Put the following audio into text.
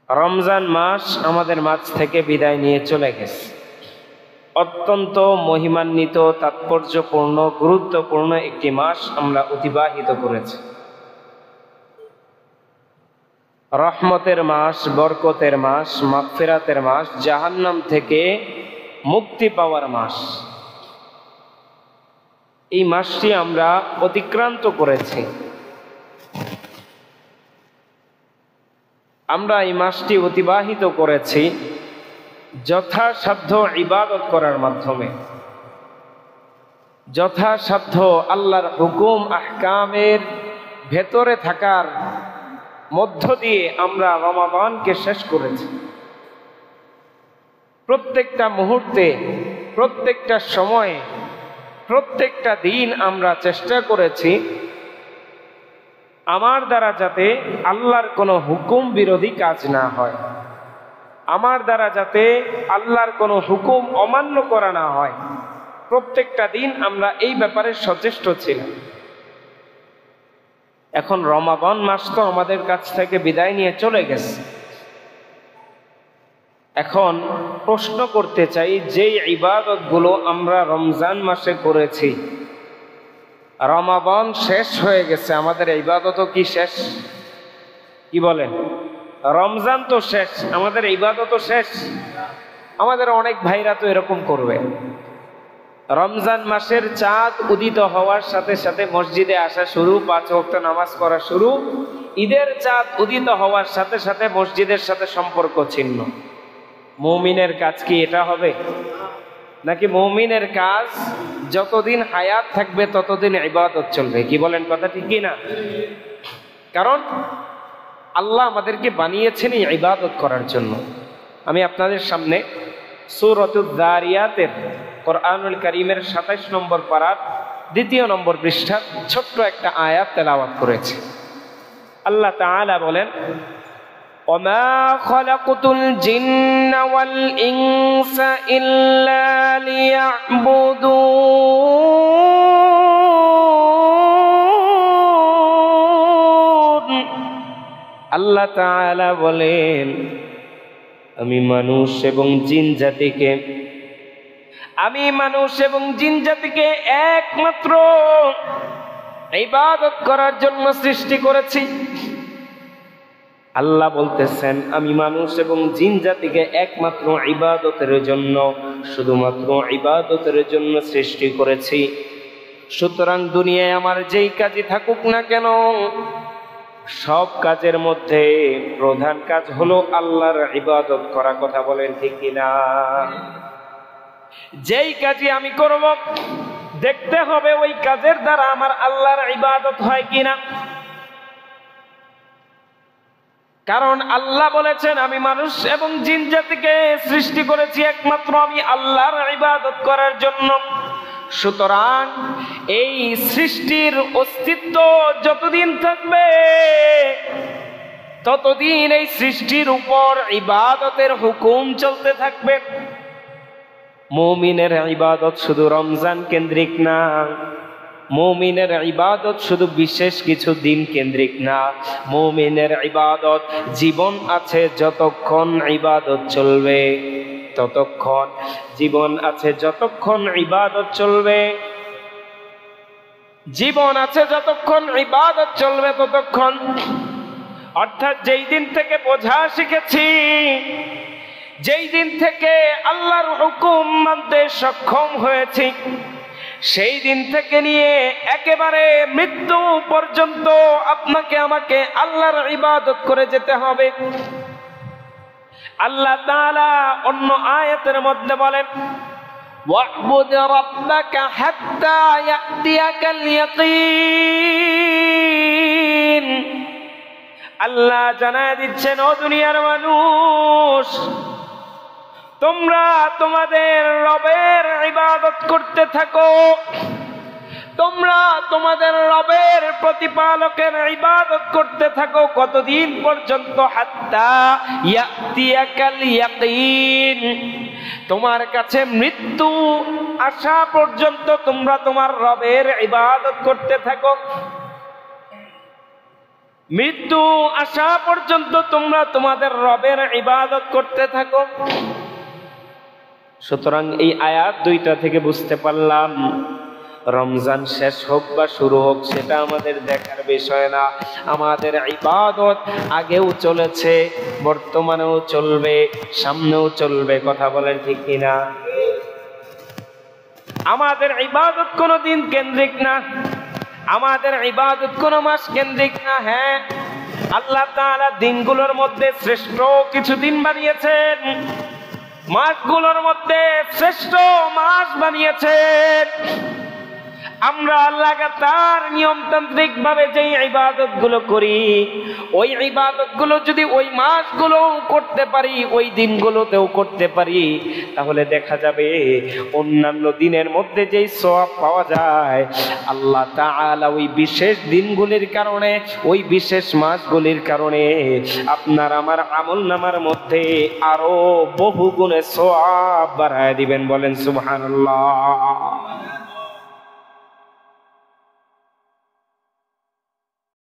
রমজান মাস আমাদের মাঝ থেকে বিদায় নিয়ে চলে গেছে। অত্যন্ত মহিমান্বিত, তাৎপর্যপূর্ণ, গুরুত্বপূর্ণ একটি মাস আমরা অতিবাহিত করেছি। রহমতের মাস, বরকতের মাস, মাগফিরাতের মাস, জাহান্নাম থেকে মুক্তি পাওয়ার মাস। এই মাসটি আমরা অতিক্রান্ত করেছি। আমরা এই মাসটি অতিবাহিত করেছি যথাসাধ্য ইবাদত করার মাধ্যমে, যথাসাধ্য আল্লাহর হুকুম আহকামের ভেতরে থাকার মধ্য দিয়ে আমরা রমাদানকে শেষ করেছি। প্রত্যেকটা মুহূর্তে, প্রত্যেকটা সময়ে, প্রত্যেকটা দিন আমরা চেষ্টা করেছি আমার দ্বারা যাতে আল্লাহর কোনো হুকুম বিরোধী কাজ না হয়, আমার দ্বারা যাতে আল্লাহর কোনো হুকুম অমান্য করা না হয়। প্রত্যেকটা দিন আমরা এই ব্যাপারে সচেষ্ট ছিলাম। এখন রমাদান মাস তো আমাদের কাছ থেকে বিদায় নিয়ে চলে গেছে। এখন প্রশ্ন করতে চাই, যে ইবাদতগুলো আমরা রমজান মাসে করেছি, রমাদান শেষ হয়ে গেছে, আমাদের ইবাদতও কি শেষ? কি বলেন? রমজান তো শেষ, আমাদের ইবাদতও শেষ? আমাদের অনেক ভাইরা তো এরকম করবে, রমজান মাসের চাঁদ উদিত হওয়ার সাথে সাথে মসজিদে আসা শুরু, 5 ওয়াক্ত নামাজ পড়া শুরু, ঈদের চাঁদ উদিত হওয়ার সাথে সাথে মসজিদের সাথে সম্পর্ক ছিন্ন। মুমিনের কাজ কি এটা হবে? নাকি মুমিনের কাজ যতদিন হায়াত থাকবে ততদিন ইবাদত চলবে? কি বলেন, কথা ঠিক কি না? কারণ আল্লাহ আমাদেরকে বানিয়েছেন এই ইবাদত করার জন্য। আমি আপনাদের সামনে সূরাতুয যারিয়াতের কোরআনুল কারীমের 27 নম্বর পারার 2 নম্বর পৃষ্ঠা ছোট্ট একটা আয়াত তেলাওয়াত করেছি। আল্লাহ তাআলা বলেন, ওমা খালাকতুল জিন্না ওয়াল ইনসা ইল্লা লিয়াবুদুন। আল্লাহ তাআলা বলেন, আমি মানুষ এবং জিন জাতিকে একমাত্র ইবাদত করার জন্য সৃষ্টি করেছি। আল্লাহ বলতেছেন, আমি মানুষ এবং জিন জাতিকে একমাত্র ইবাদতের জন্য, শুধুমাত্র ইবাদতের জন্য সৃষ্টি করেছি। সুতরাং দুনিয়ায় আমার যেই কাজই থাকুক না কেন, সব কাজের মধ্যে প্রধান কাজ হলো আল্লাহর ইবাদত করা। কথা বলেন ঠিক কিনা? যেই কাজই আমি করব দেখতে হবে ওই কাজের দ্বারা আমার আল্লাহর ইবাদত হয় কিনা। কারণ আল্লাহ বলেছেন, আমি মানুষ এবং জিন জাতিকে সৃষ্টি করেছি একমাত্র আমি আল্লাহর ইবাদত করার জন্য। সুতরাং এই সৃষ্টির অস্তিত্ব যতদিন থাকবে ততদিন এই সৃষ্টির উপর ইবাদতের হুকুম চলতে থাকবে। মুমিনের ইবাদত শুধু রমজান কেন্দ্রিক না, মুমিনের ইবাদত শুধু বিশেষ কিছু দিন কেন্দ্রিক না। মুমিনের ইবাদত জীবন আছে যতক্ষণ ইবাদত চলবে ততক্ষণ, জীবন আছে যতক্ষণ ইবাদত চলবে, জীবন আছে যতক্ষণ ইবাদত চলবে ততক্ষণ। অর্থাৎ যেই দিন থেকে বোঝা শিখেছি, যেই দিন থেকে আল্লাহর হুকুম মানতে সক্ষম হয়েছি, সেই দিন থেকে নিয়ে একেবারে মৃত্যু পর্যন্ত আপনাকে আমাকে আল্লাহর ইবাদত করে যেতে হবে। আল্লাহ তাআলা অন্য আয়াতের মধ্যে বলেন, ওয়া'বুদ রাব্বাকা হাত্তা ইয়াতিয়াকাল ইয়াকিন। আল্লাহ জানায় দিচ্ছেন, ও দুনিয়ার মানুষ, তোমরা তোমাদের রবের ইবাদত করতে থাকো, তোমরা তোমাদের রবের প্রতিপালকের ইবাদত করতে থাকো। কতদিন পর্যন্ত? হাত্তা ইয়াতিয়াকাল ইয়াকিন, তোমার কাছে মৃত্যু আসা পর্যন্ত তোমরা তোমার রবের ইবাদত করতে থাকো। মৃত্যু আসা পর্যন্ত তোমরা তোমাদের রবের ইবাদত করতে থাকো। সুতরাং এই আয়াত দুইটা থেকে বুঝতে পারলাম রমজান শেষ হোক বা শুরু হোক সেটা আমাদের দেখার বিষয় না। আমাদের ইবাদত আগেও চলেছে, বর্তমানেও চলবে, সামনেও চলবে। কথা বলেন ঠিক কিনা? আমাদের ইবাদত কোনো দিন কেন্দ্রিক না, আমাদের ইবাদত কোনো মাস কেন্দ্রিক না। হ্যাঁ, আল্লাহ তাআলা দিনগুলোর মধ্যে শ্রেষ্ঠ কিছু দিন বানিয়েছেন, মাসগুলোর মধ্যে শ্রেষ্ঠ মাস বানিয়েছেন। আমরা আল্লাহকে তার নিয়মতান্ত্রিক ভাবে যে ইবাদত গুলো করি, ওই ইবাদত গুলো যদি ওই মাসগুলো করতে পারি, ওই দিনগুলোতেও করতে পারি, তাহলে দেখা যাবে অন্যান্য দিনের মধ্যে যেই সওয়াব পাওয়া যায় আল্লাহ তাআলা ওই বিশেষ দিনগুলির কারণে, ওই বিশেষ মাসগুলির কারণে আপনার আমার আমলনামার মধ্যে আরো বহু গুণে সওয়াব বাড়ায় দিবেন। বলেন সুবহানাল্লাহ।